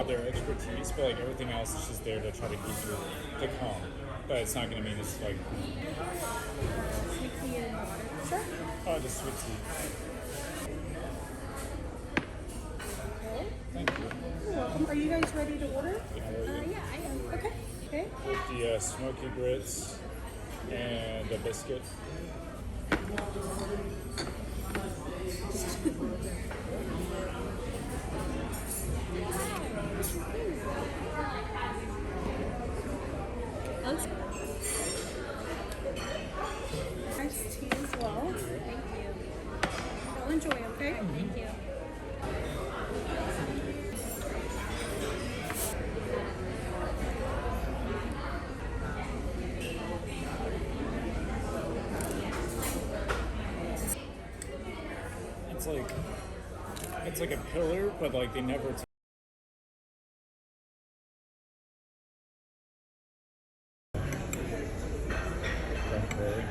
about their expertise, but like everything else is just there to try to keep you to calm. But it's not gonna mean it's like Sweet tea and water. Sure. oh, just sweet tea. Okay. Thank you. You're welcome. Are you guys ready to order? Yeah, really. Yeah, I am. Okay. Okay. With the smoky grits and a biscuit. Iced tea as well. Thank you. I'll enjoy, okay? Thank you. It's like a pillar, but like they never. Cranberry.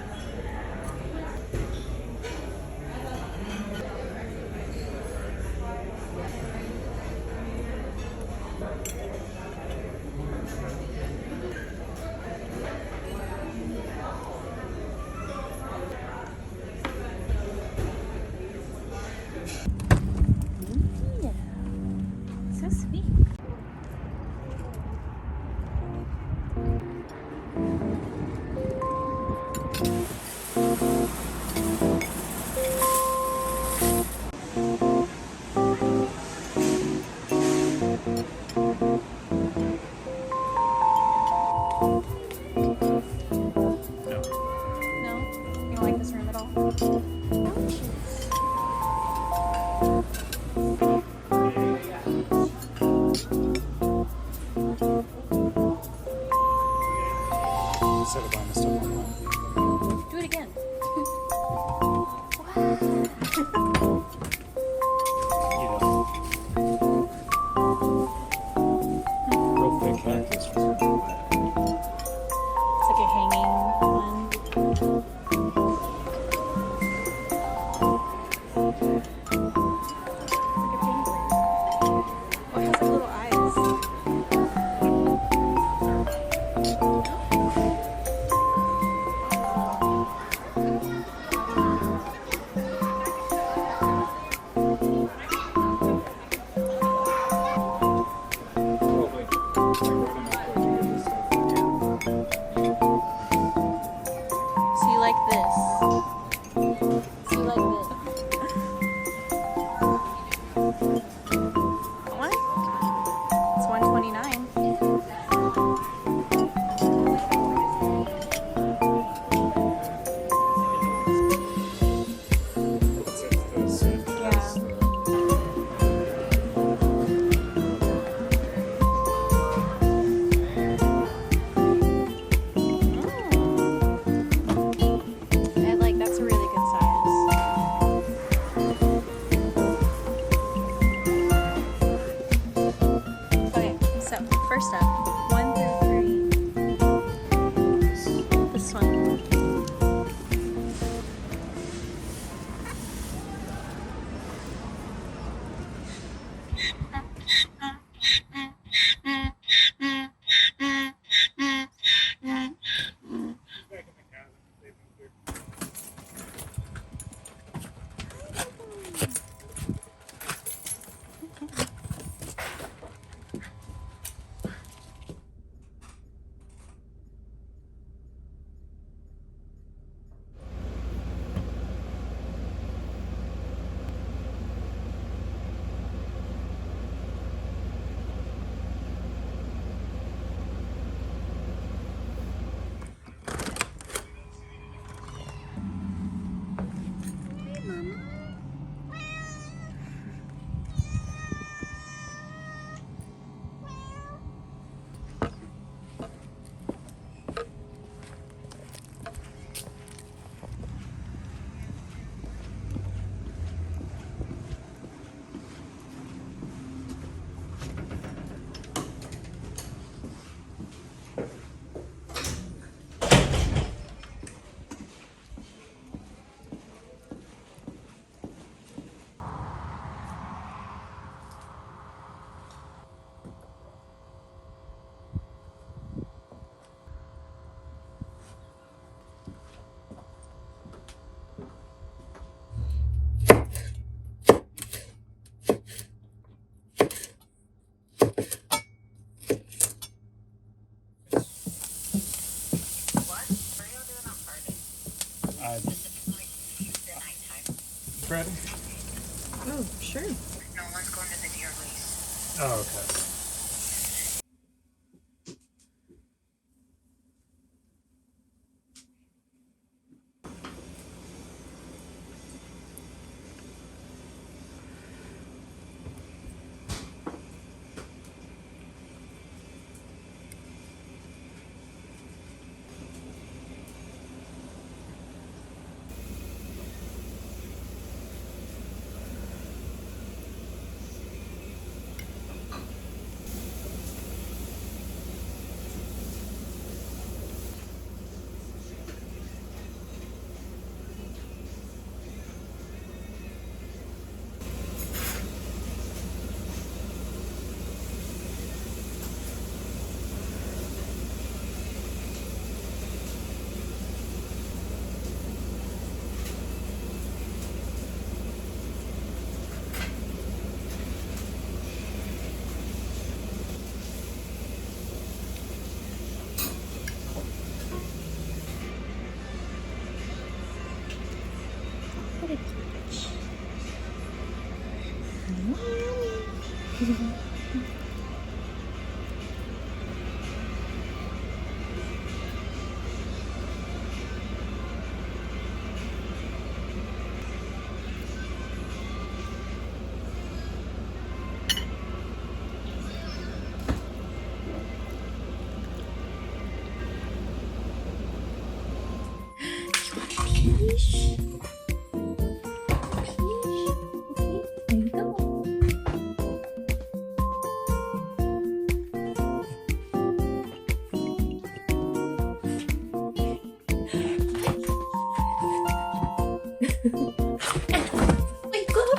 Yeah. So sweet. No. No? You don't like this room at all? Instead of buying the stuff online. Do it again. You know. Real thick cactus. It's like a hanging one. Like a penguin. Oh, it has like little eyes. Fred? Oh, sure. No one's going to the deer release. Oh, okay. What a peach. Peach. There you go. Wake up.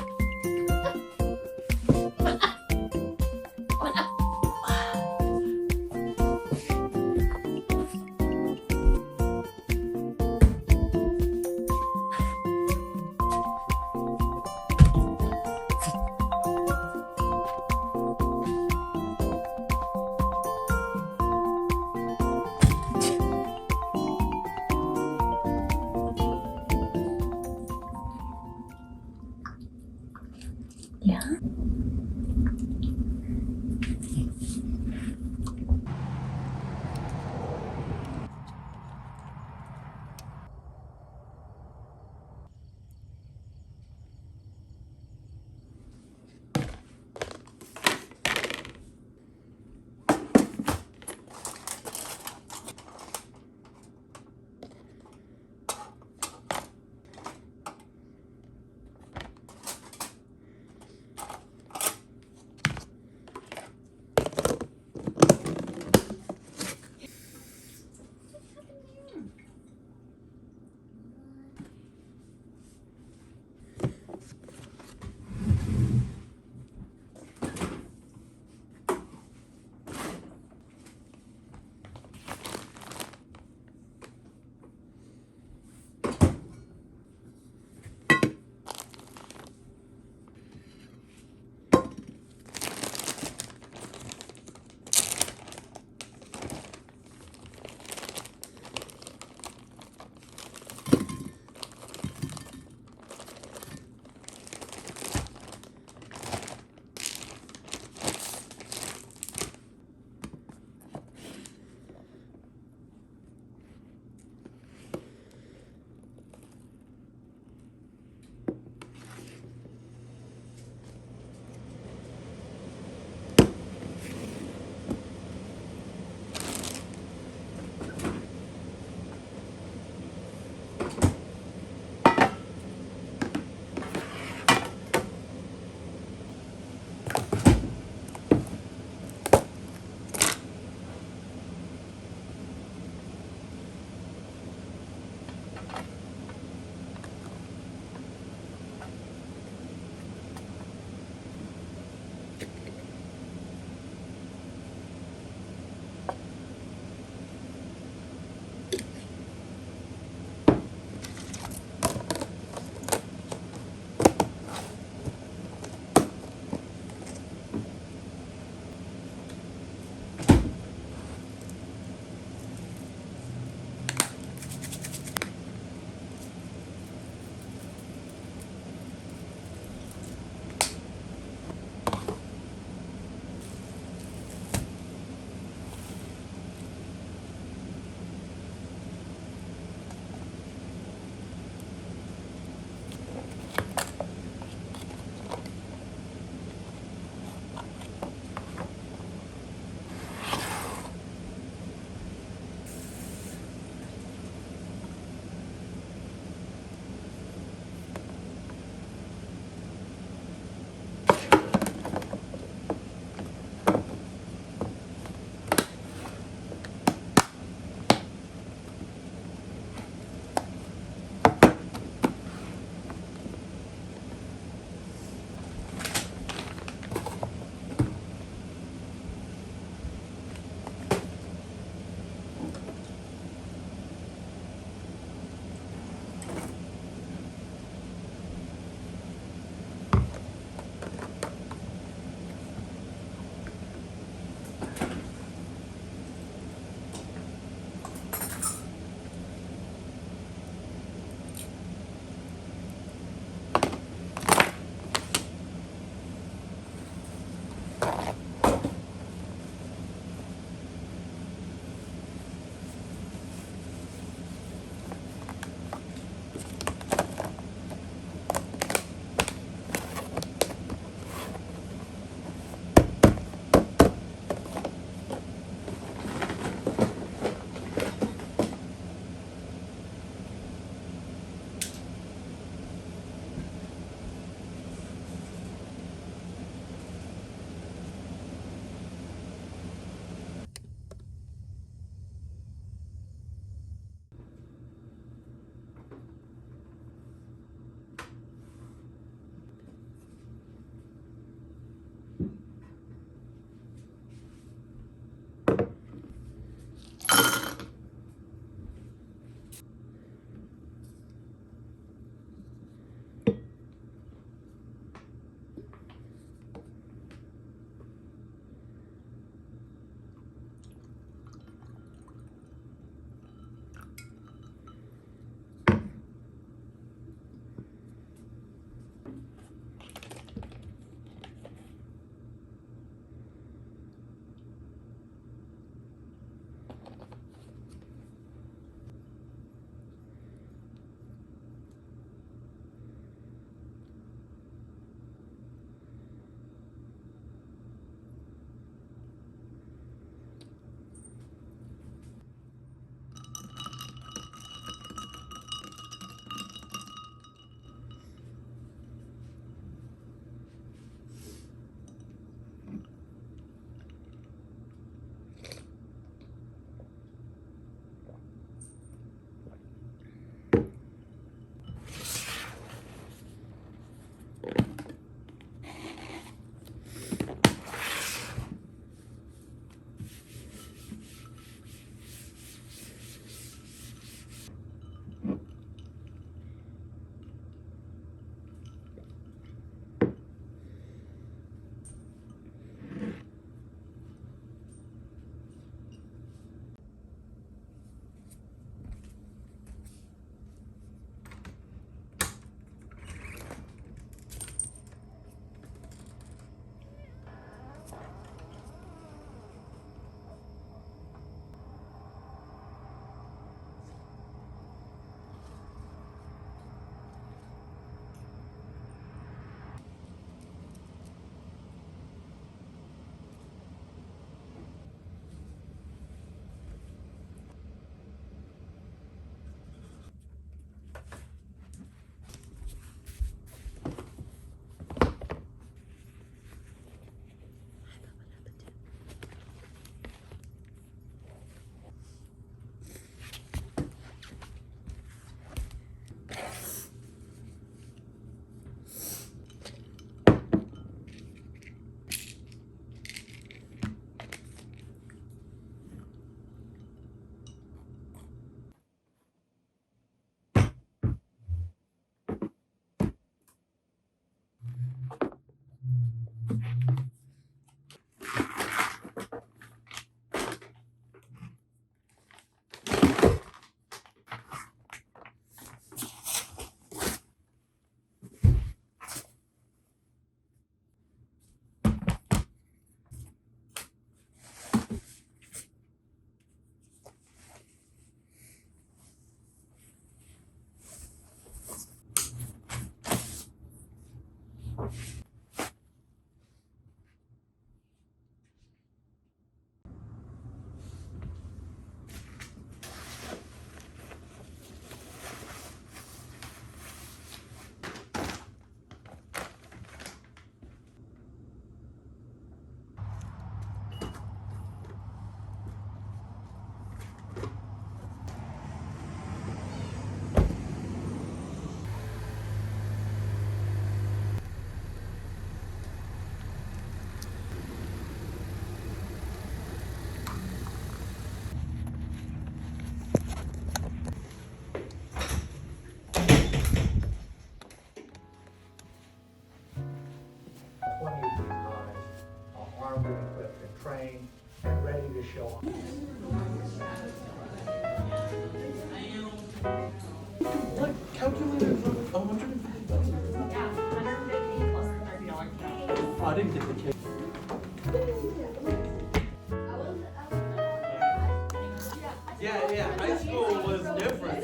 was different.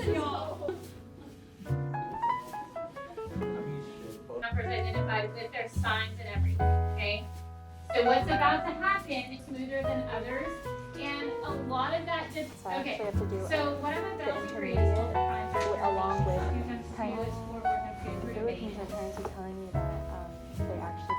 Numbers identified with their signs and everything, okay? So what's about to happen is smoother than others, and a lot of that just, So I okay. actually have to do So what I'm the about to create is called the intermediate prime along with kind kind of of Philippines are trying to telling me that they actually.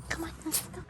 Come on, let's go.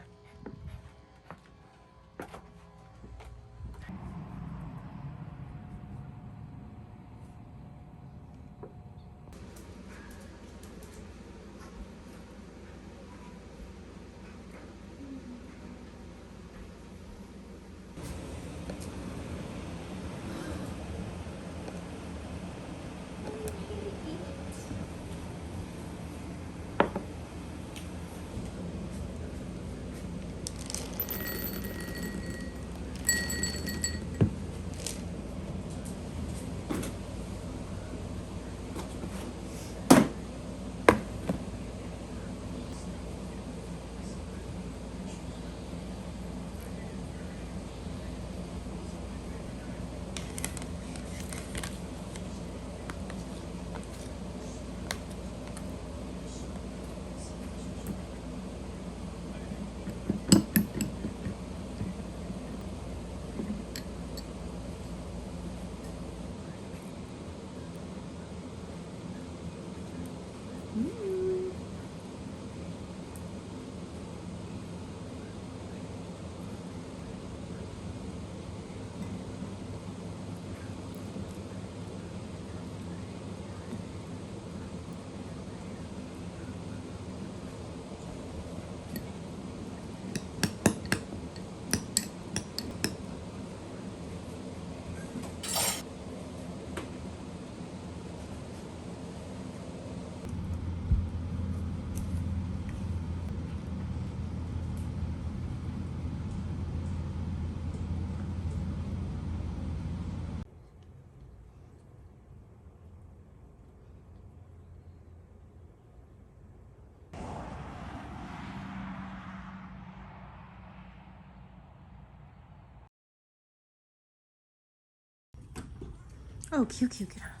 Oh, cute, get out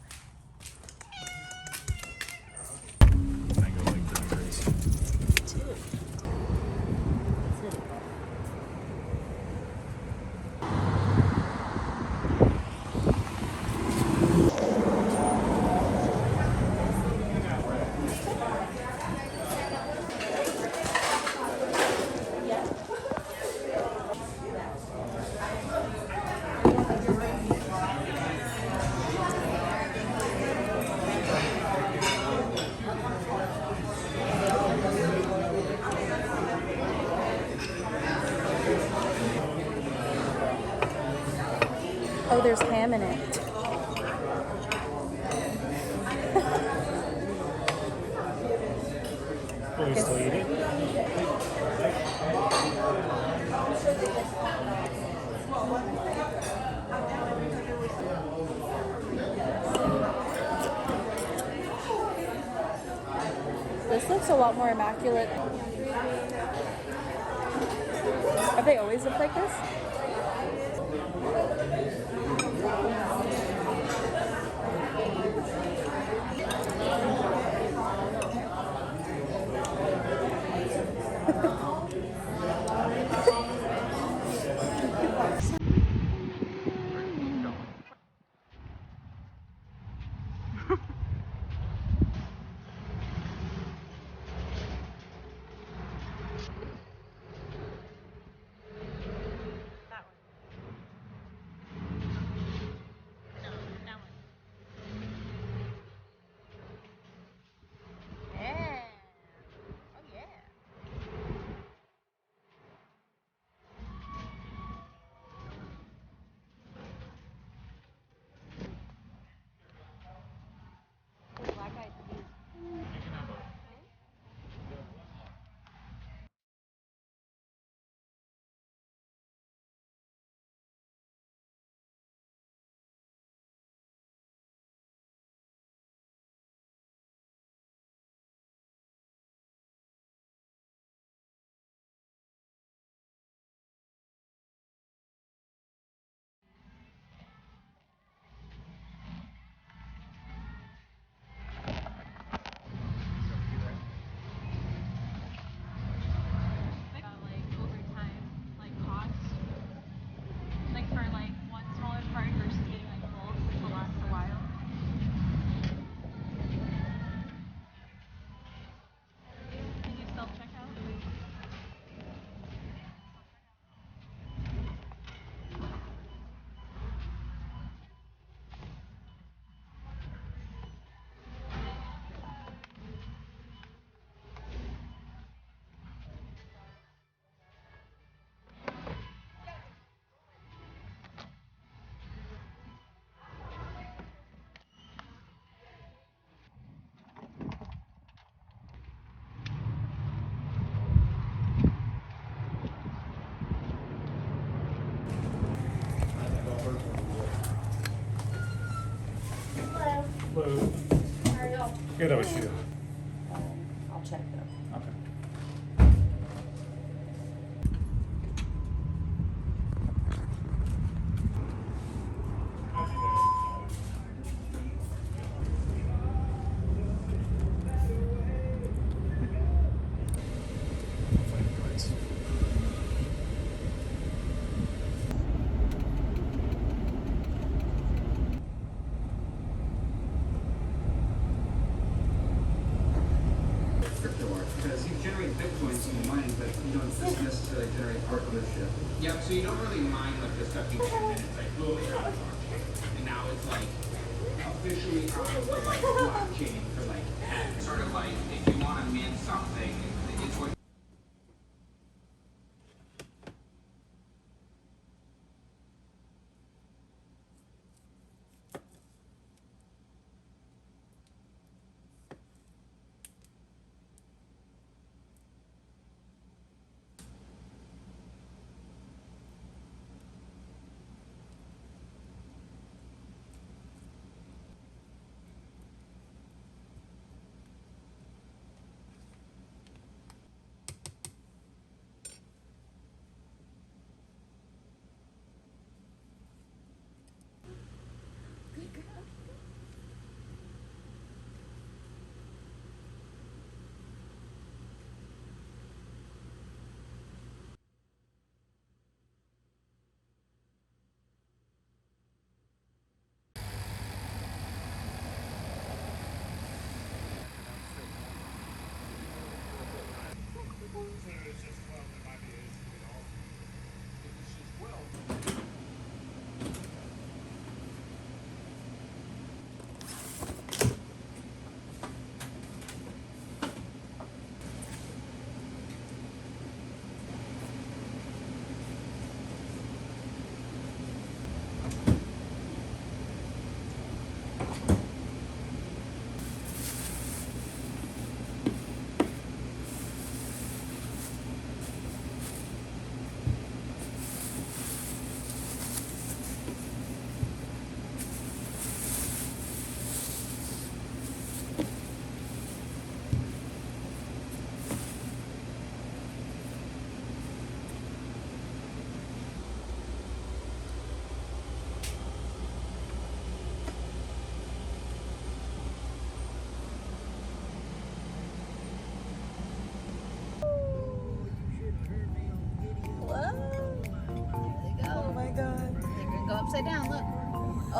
of I go like that. Oh, there's ham in it. Will you still eat it? This looks a lot more immaculate. Have they always looked like this? Hello. Good, how about you? I'll check though. Okay. Crypto art, because you generate bitcoins from the mining, but you don't necessarily generate art ownership. Yep, so you don't really mine like this stuff in 10 minutes, like, oh, now it's on. And now it's like officially on the like blockchain for like sort of like if you want to mint something, it's what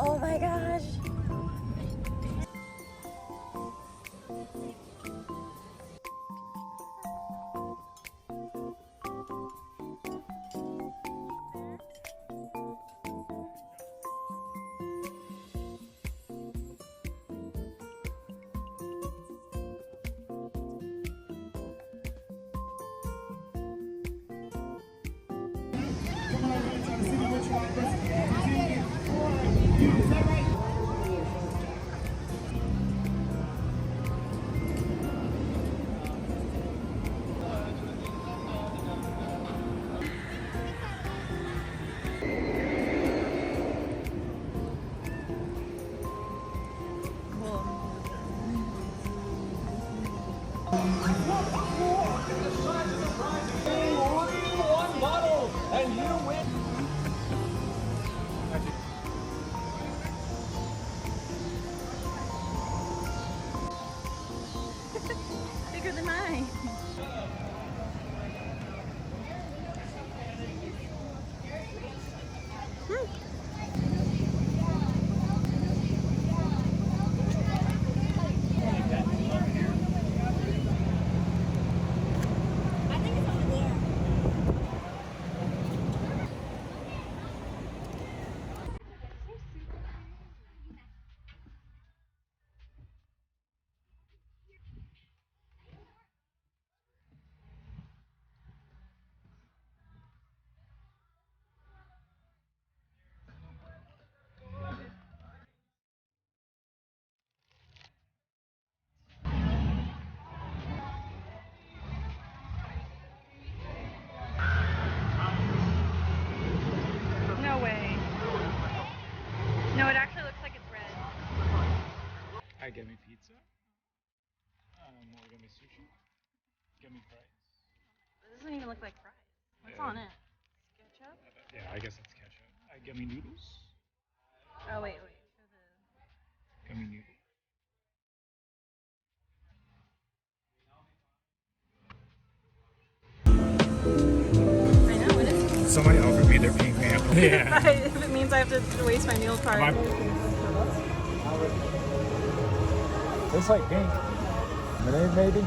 Oh my gosh. Bigger than mine. No way. No, it actually looks like it's red. Gummy pizza. More gummy sushi. Gummy fries. This doesn't even look like fries. What's Yeah. on it? Ketchup? Yeah, I guess that's ketchup. Gummy noodles. Oh, wait. Show Gummy noodles. the... I know, what is it? Somebody offered me their pink man. Yeah. If it means I have to waste my meal card. Looks like pink. Lemonade, maybe?